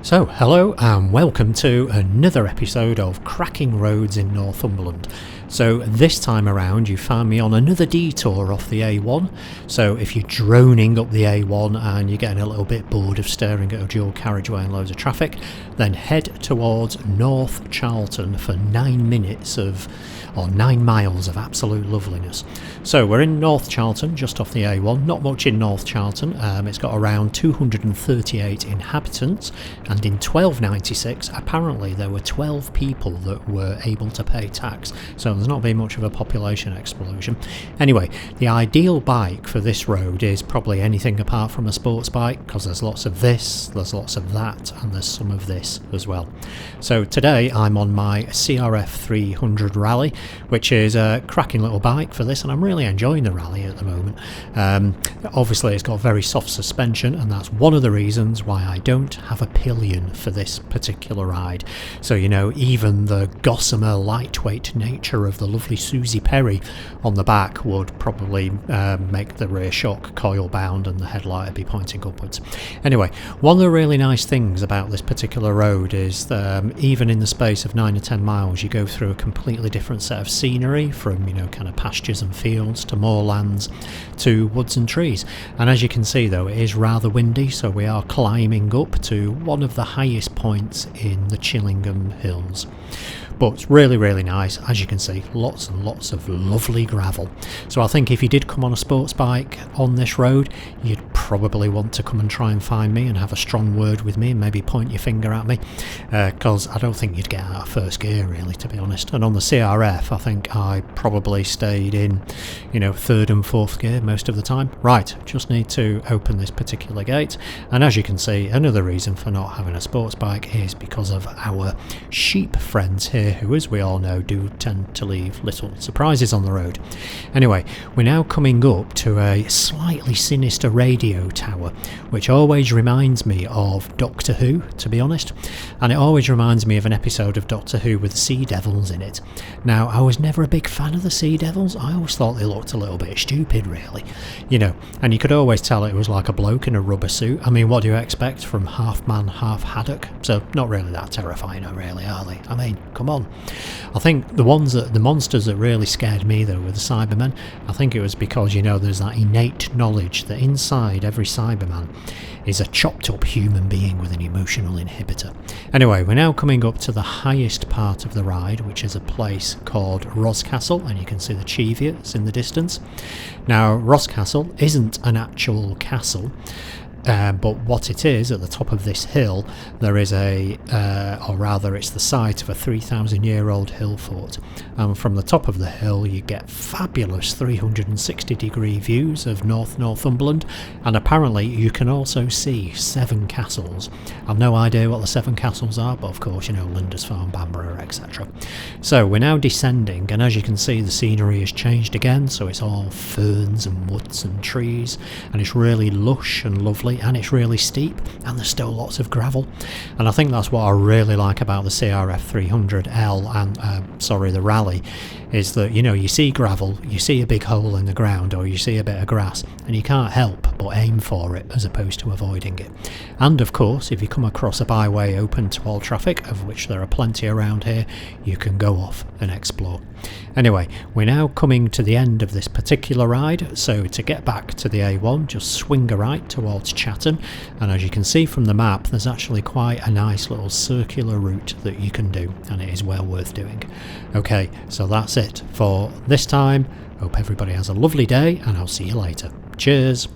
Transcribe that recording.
So, hello and welcome to another episode of Cracking Roads in Northumberland. So this time around you find me on another detour off the A1. So if you're droning up the A1 and you're getting a little bit bored of staring at a dual carriageway and loads of traffic, then head towards North Charlton for 9 miles of absolute loveliness. So we're in North Charlton, just off the A1, not much in North Charlton. It's got around 238 inhabitants, and in 1296 apparently there were 12 people that were able to pay tax, so there's not been much of a population explosion. Anyway, the ideal bike for this road is probably anything apart from a sports bike, because there's lots of this, there's lots of that, and there's some of this as well. So today I'm on my CRF 300 Rally, which is a cracking little bike for this, and I'm really enjoying the Rally at the moment. Obviously it's got very soft suspension, and that's one of the reasons why I don't have a pillion for this particular ride. So even the gossamer lightweight nature of the lovely Susie Perry on the back would probably make the rear shock coil bound and the headlight would be pointing upwards. Anyway, one of the really nice things about this particular road is that even in the space of 9 or 10 miles you go through a completely different set of scenery, from kind of pastures and fields to moorlands to woods and trees. And as you can see though, it is rather windy, so we are climbing up to one of the highest points in the Chillingham Hills. But it's really, really nice. As you can see, lots and lots of lovely gravel. So I think if you did come on a sports bike on this road, you'd probably want to come and try and find me and have a strong word with me and maybe point your finger at me, because I don't think you'd get out of first gear really, to be honest. And on the CRF I think I probably stayed in third and fourth gear most of the time. Right, just need to open this particular gate, and as you can see, another reason for not having a sports bike is because of our sheep friends here, who, as we all know, do tend to leave little surprises on the road. Anyway, we're now coming up to a slightly sinister radio tower, which always reminds me of Doctor Who, to be honest, and it always reminds me of an episode of Doctor Who with sea devils in it. Now, I was never a big fan of the sea devils. I always thought they looked a little bit stupid, really, and you could always tell it was like a bloke in a rubber suit. I mean, what do you expect from half man, half haddock? So not really that terrifying, really, are they? I mean, come on. I think the monsters that really scared me though were the Cybermen. I think it was because there's that innate knowledge that inside every Cyberman is a chopped up human being with an emotional inhibitor. Anyway, we're now coming up to the highest part of the ride, which is a place called Roscastle, and you can see the Cheviots in the distance. Now, Roscastle isn't an actual castle, but what it is, at the top of this hill there is or rather it's the site of a 3,000-year-old hill fort, and from the top of the hill you get fabulous 360 degree views of Northumberland, and apparently you can also see 7 castles. I've no idea what the 7 castles are, but of course Lindisfarne, Bamborough, etc. So we're now descending, and as you can see the scenery has changed again, so it's all ferns and woods and trees, and it's really lush and lovely, and it's really steep, and there's still lots of gravel. And I think that's what I really like about the CRF 300L and the Rally, is that you see gravel, you see a big hole in the ground, or you see a bit of grass, and you can't help but aim for it as opposed to avoiding it. And of course, if you come across a byway open to all traffic, of which there are plenty around here, you can go off and explore. Anyway, we're now coming to the end of this particular ride, so to get back to the A1, just swing a right towards Chatham, and as you can see from the map, there's actually quite a nice little circular route that you can do, and it is well worth doing. Okay, so that's it for this time. Hope everybody has a lovely day, and I'll see you later. Cheers!